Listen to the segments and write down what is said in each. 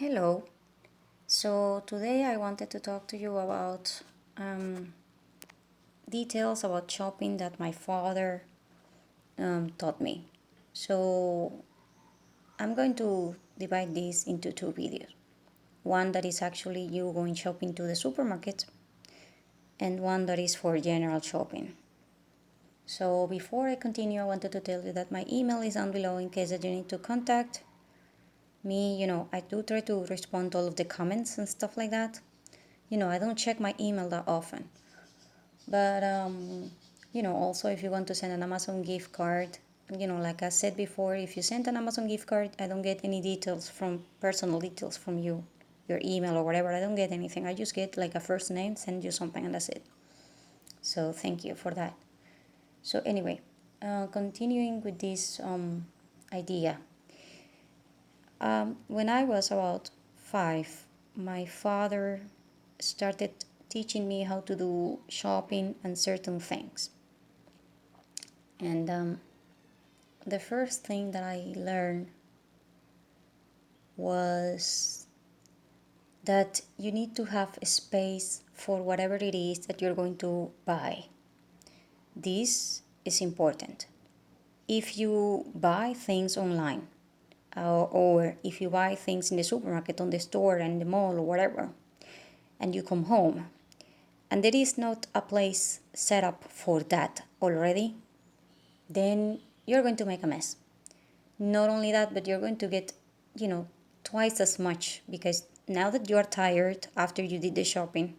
Hello. So today I wanted to talk to you about details about shopping that my father taught me. So I'm going to divide this into two videos. One that is actually you going shopping to the supermarket, and one that is for general shopping. So before I continue, I wanted to tell you that my email is down below in case that you need to contact me. I do try to respond to all of the comments and stuff like that. I don't check my email that often. But also if you want to send an Amazon gift card, like I said before, if you send an Amazon gift card, I don't get any details from personal details from you, your email or whatever. I don't get anything. I just get like a first name, send you something, and that's it. So thank you for that. So anyway, continuing with this idea. When I was about 5, my father started teaching me how to do shopping and certain things. And the first thing that I learned was that you need to have a space for whatever it is that you're going to buy. This is important. If you buy things online, or if you buy things in the supermarket, on the store, and the mall, or whatever, and you come home, and there is not a place set up for that already, then you're going to make a mess. Not only that, but you're going to get, twice as much, because now that you are tired after you did the shopping,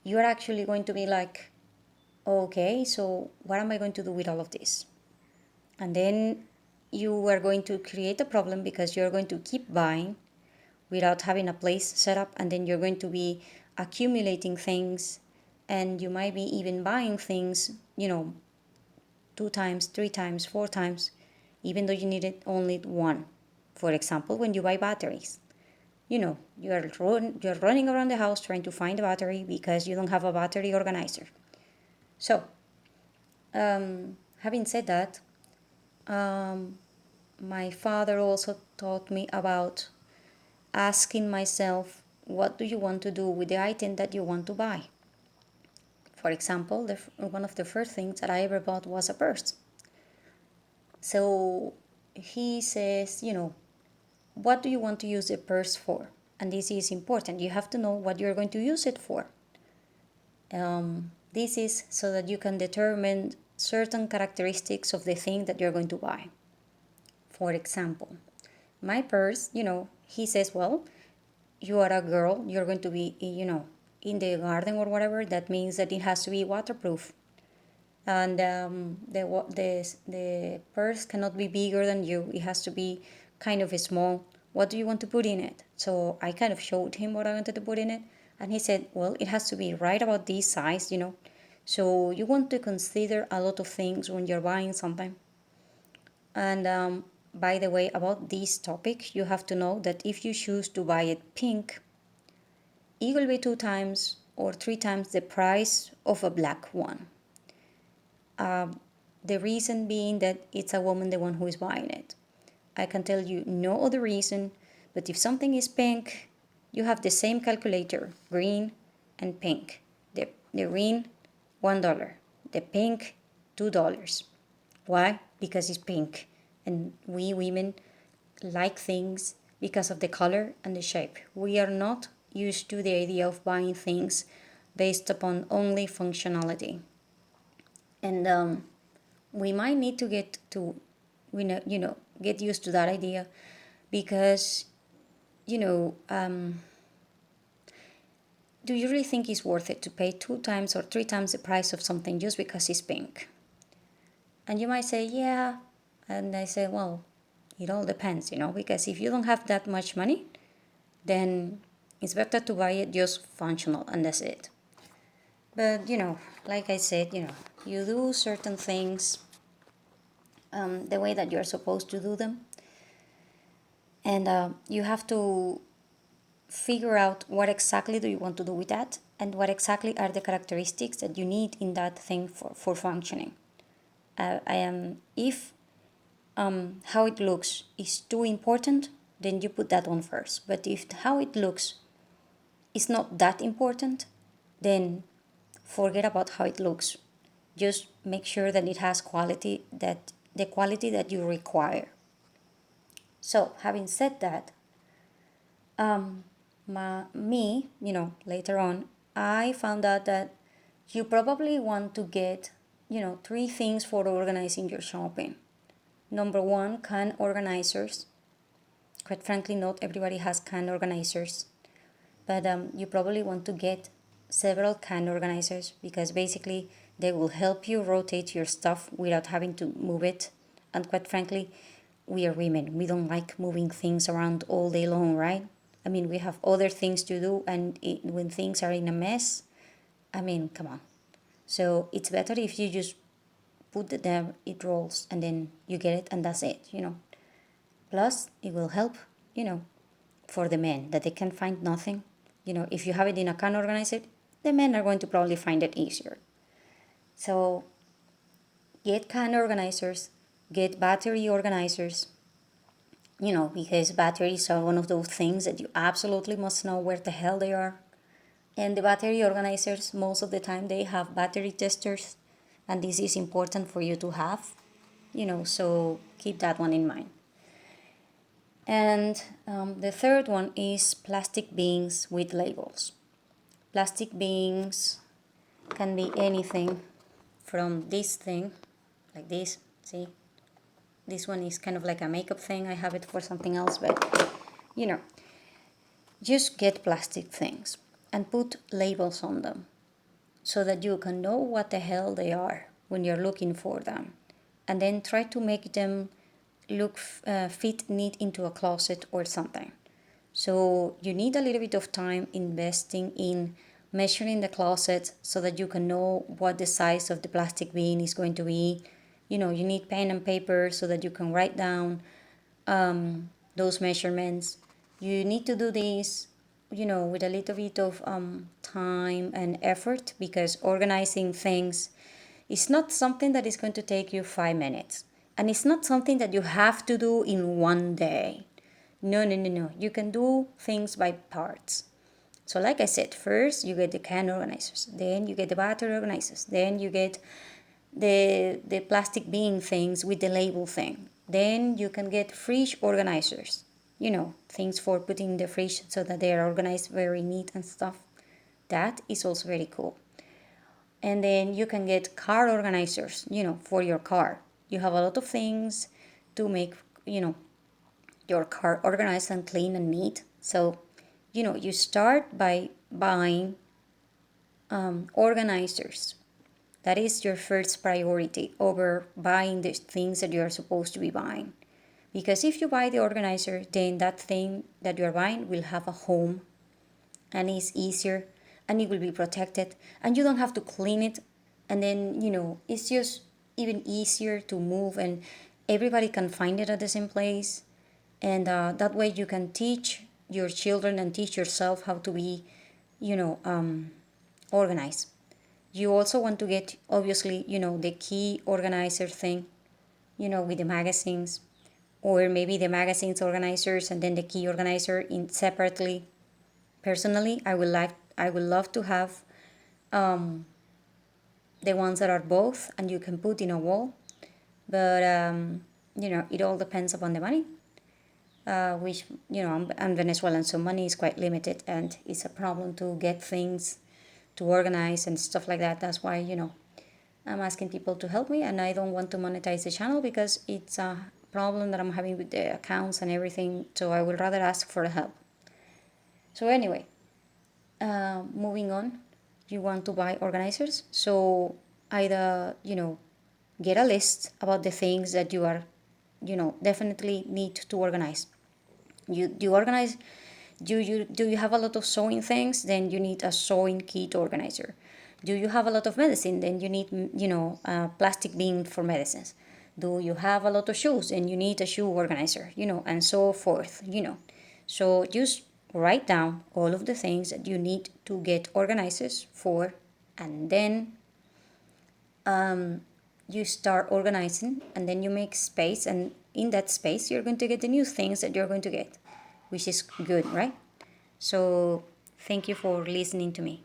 you are actually going to be like, okay, so what am I going to do with all of this? And then you are going to create a problem because you're going to keep buying without having a place set up, and then you're going to be accumulating things, and you might be even buying things, 2 times, 3 times, 4 times, even though you needed only one. For example, when you buy batteries, you're running around the house trying to find a battery because you don't have a battery organizer. So, having said that, my father also taught me about asking myself, what do you want to do with the item that you want to buy? For example, one of the first things that I ever bought was a purse. So he says, what do you want to use the purse for? And this is important. You have to know what you're going to use it for. This is so that you can determine certain characteristics of the thing that you're going to buy. For example, my purse, he says, well, you are a girl, you're going to be, in the garden or whatever. That means that it has to be waterproof. And the purse cannot be bigger than you. It has to be kind of small. What do you want to put in it? So I kind of showed him what I wanted to put in it, and he said, well, it has to be right about this size. So you want to consider a lot of things when you're buying something. And by the way, about this topic, you have to know that if you choose to buy it pink, it will be 2 times or 3 times the price of a black one. The reason being that it's a woman, the one who is buying it. I can tell you no other reason, but if something is pink, you have the same calculator, green and pink. The green, $1. The pink, $2. Why? Because it's pink. And we women like things because of the color and the shape. We are not used to the idea of buying things based upon only functionality. And we might need to get used to that idea, because do you really think it's worth it to pay 2 times or 3 times the price of something just because it's pink? And you might say, yeah. And I say, well, it all depends, because if you don't have that much money, then it's better to buy it just functional, and that's it. But like I said, you do certain things the way that you're supposed to do them, and you have to figure out what exactly do you want to do with that, and what exactly are the characteristics that you need in that thing for functioning. If how it looks is too important, then you put that one first. But if how it looks is not that important, then forget about how it looks. Just make sure that it has quality, that the quality that you require. So having said that, later on, I found out that you probably want to get, three things for organizing your shopping. Number one, can organizers. Quite frankly, not everybody has can organizers, but you probably want to get several can organizers because basically they will help you rotate your stuff without having to move it. And quite frankly, we are women. We don't like moving things around all day long, right? I mean, we have other things to do, and when things are in a mess, I mean, come on. So it's better if you just put it there, it rolls, and then you get it, and that's it. Plus, it will help, for the men that they can find nothing. If you have it in a can organizer, the men are going to probably find it easier. So get can organizers, get battery organizers, because batteries are one of those things that you absolutely must know where the hell they are. And the battery organizers, most of the time, they have battery testers, and this is important for you to have, so keep that one in mind. And the third one is plastic bins with labels. Plastic bins can be anything from this thing, like this, see? This one is kind of like a makeup thing. I have it for something else, but just get plastic things and put labels on them so that you can know what the hell they are when you're looking for them. And then try to make them look fit neat into a closet or something. So you need a little bit of time investing in measuring the closet so that you can know what the size of the plastic bin is going to be. You need pen and paper so that you can write down those measurements. You need to do this, with a little bit of time and effort, because organizing things is not something that is going to take you 5 minutes. And it's not something that you have to do in one day. No, no, no, no. You can do things by parts. So like I said, first you get the can organizers, then you get the battery organizers, then you get the plastic bin things with the label thing. Then you can get fridge organizers, things for putting in the fridge so that they are organized very neat and stuff. That is also very cool. And then you can get car organizers, for your car. You have a lot of things to make, your car organized and clean and neat. So, you start by buying organizers. That is your first priority over buying the things that you are supposed to be buying. Because if you buy the organizer, then that thing that you are buying will have a home, and it's easier, and it will be protected, and you don't have to clean it. And then, it's just even easier to move, and everybody can find it at the same place. And that way you can teach your children and teach yourself how to be, organized. You also want to get, obviously, the key organizer thing, with the magazines, or maybe the magazines organizers and then the key organizer in separately. Personally, I would love to have the ones that are both, and you can put in a wall. But it all depends upon the money. Which I'm Venezuelan, so money is quite limited, and it's a problem to get things to organize and stuff like that. That's why I'm asking people to help me, and I don't want to monetize the channel because it's a problem that I'm having with the accounts and everything. So I would rather ask for help. So anyway, moving on, you want to buy organizers. So either get a list about the things that you are definitely need to organize. You organize. Do you have a lot of sewing things? Then you need a sewing kit organizer. Do you have a lot of medicine? Then you need a plastic bin for medicines. Do you have a lot of shoes? Then you need a shoe organizer, and so forth. So just write down all of the things that you need to get organizers for, and then you start organizing, and then you make space, and in that space you're going to get the new things that you're going to get. which is good, right? So thank you for listening to me.